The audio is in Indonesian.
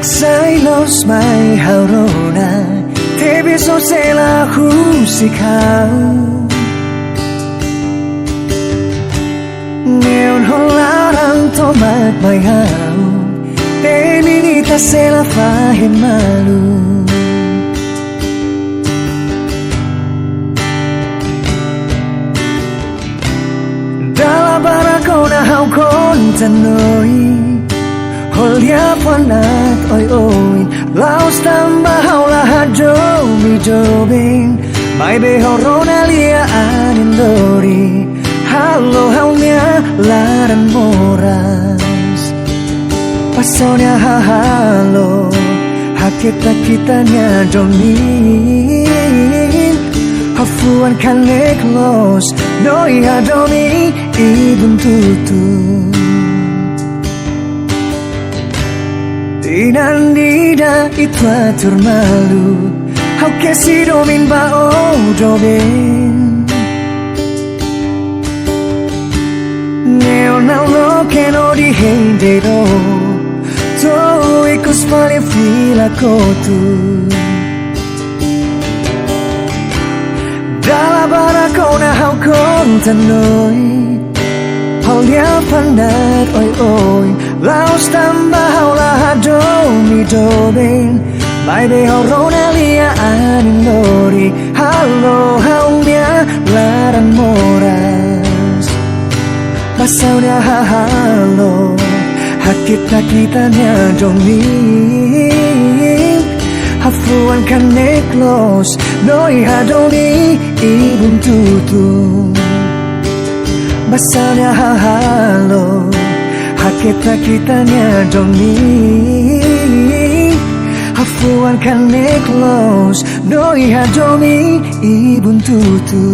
sai los mai haurona te beso se la husikau neon holarang tomat mai hau te minita se la fahim malu dala barakona hau kon tanoi Holia panat oi oi Laos tamba haula hajomi jobing Mai be horona lia anin lori Halo haunya laran moras Pasonya halo Hakita kitanya jomin Hafuan kane close Noi hadomi ibun tutu Inandida itu atur malu Hau kesido min bao jobin Neo nau lo keno di hendedo To ikus paling fila kotu Dala barakona hau kontanoi Holia pandat oi oi Laos tamba haula hadomi dobin Mai be horona lia anin lori Halo haunya laran moras Pasaunya halo Hakita-kitanya domin Hafuan kane close Noi hadomi ibun tutu Basanya halo Hakita-kitanya domin Hafuan kane close Noi hadomi ibun tutu